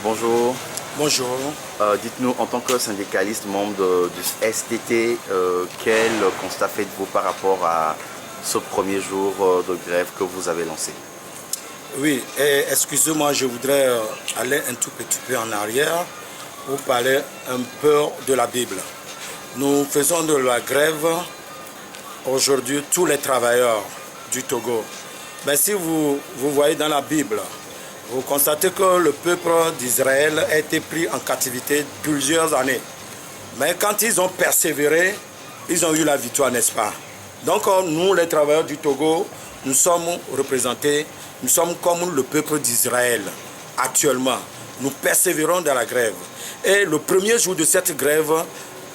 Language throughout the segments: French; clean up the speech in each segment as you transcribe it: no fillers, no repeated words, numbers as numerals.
Bonjour. Bonjour. Dites-nous, en tant que syndicaliste membre du STT, quel constat faites-vous par rapport à ce premier jour de grève que vous avez lancé? Oui, excusez-moi, je voudrais aller un tout petit peu en arrière pour parler un peu de la Bible. Nous faisons de la grève aujourd'hui tous les travailleurs du Togo. Mais si vous voyez dans la Bible, vous constatez que le peuple d'Israël a été pris en captivité plusieurs années. Mais quand ils ont persévéré, ils ont eu la victoire, n'est-ce pas? Donc nous, les travailleurs du Togo, nous sommes représentés, nous sommes comme le peuple d'Israël actuellement. Nous persévérons dans la grève. Et le premier jour de cette grève,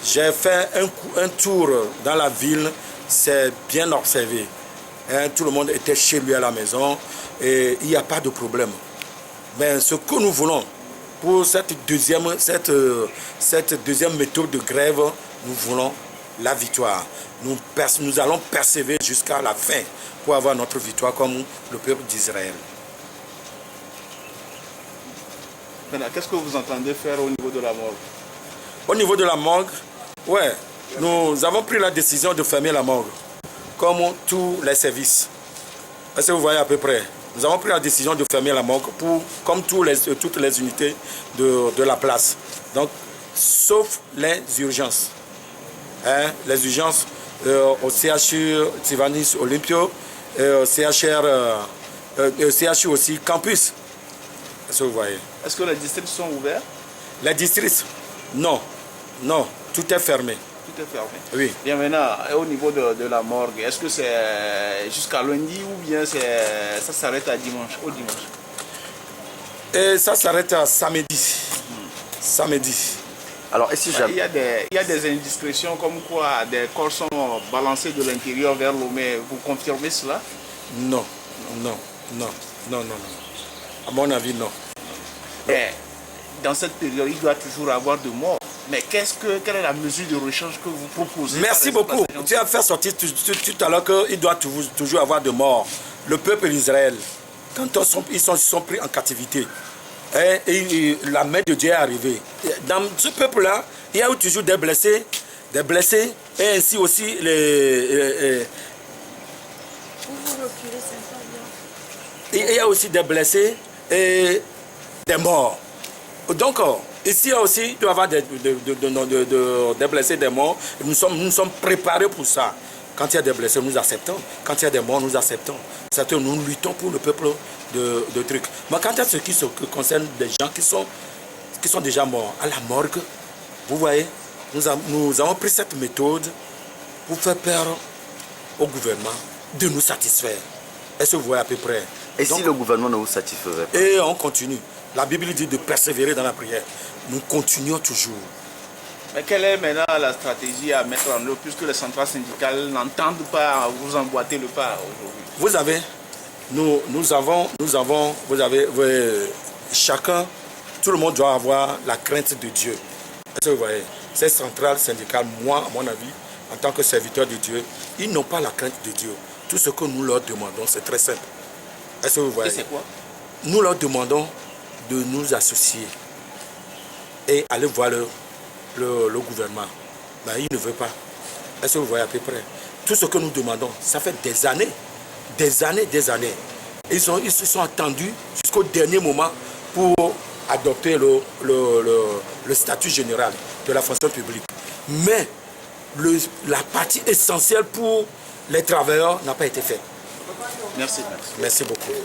j'ai fait un tour dans la ville, c'est bien observé. Tout le monde était chez lui à la maison et il n'y a pas de problème. Mais ce que nous voulons pour cette deuxième méthode de grève, nous voulons la victoire. Nous allons persévérer jusqu'à la fin pour avoir notre victoire comme le peuple d'Israël. Maintenant, qu'est-ce que vous entendez faire au niveau de la morgue? Au niveau de la morgue, ouais, nous avons pris la décision de fermer la morgue, comme tous les services. Est-ce que vous voyez à peu près? Nous avons pris la décision de fermer la morgue comme toutes les unités de la place. Donc, sauf les urgences. Les urgences au CHU Tivanis Olympio, au CHU aussi Campus. Est-ce que vous voyez? Est-ce que les districts sont ouverts? Les districts, non. Non, tout est fermé. Tout est fermé. Oui. Bien maintenant, au niveau de la morgue, est-ce que c'est jusqu'à lundi ou bien ça s'arrête à dimanche, au dimanche? Et ça s'arrête à samedi. Samedi. Alors, et si Il y a des indiscrétions comme quoi des corps sont balancés de l'intérieur vers Lomé. Vous confirmez cela? Non. À mon avis, non. Et dans cette période, il doit toujours avoir de morts. Mais quelle est la mesure de recherche que vous proposez? Merci beaucoup. Tu as fait sortir tout à l'heure qu'il doit toujours avoir de morts. Le peuple d'Israël, quand ils sont pris en captivité, et la main de Dieu est arrivée. Dans ce peuple-là, il y a eu toujours des blessés, et ainsi aussi les... Il y a aussi des blessés et des morts. Donc, ici aussi, il doit y avoir des blessés, des morts. Nous sommes préparés pour ça. Quand il y a des blessés, nous acceptons. Quand il y a des morts, nous acceptons. C'est-à-dire nous luttons pour le peuple de trucs. Mais quand il y a ce qui concerne des gens qui sont déjà morts, à la morgue, vous voyez, nous avons pris cette méthode pour faire peur au gouvernement de nous satisfaire. Est-ce que vous voyez à peu près? Et donc, si le gouvernement ne vous satisfaisait pas? Et on continue. La Bible dit de persévérer dans la prière. Nous continuons toujours. Mais quelle est maintenant la stratégie à mettre en œuvre puisque les centrales syndicales n'entendent pas vous emboîter le pas aujourd'hui? Chacun, tout le monde doit avoir la crainte de Dieu. Est-ce que vous voyez? Ces centrales syndicales, moi, à mon avis, en tant que serviteur de Dieu, ils n'ont pas la crainte de Dieu. Tout ce que nous leur demandons, c'est très simple. Est-ce que vous voyez? Et c'est quoi? Nous leur demandons de nous associer et aller voir le gouvernement. Mais il ne veut pas. Est-ce que vous voyez à peu près? Tout ce que nous demandons, ça fait des années. Ils se sont attendus jusqu'au dernier moment pour adopter le statut général de la fonction publique. Mais la partie essentielle pour les travailleurs n'a pas été faite. Merci. Merci beaucoup.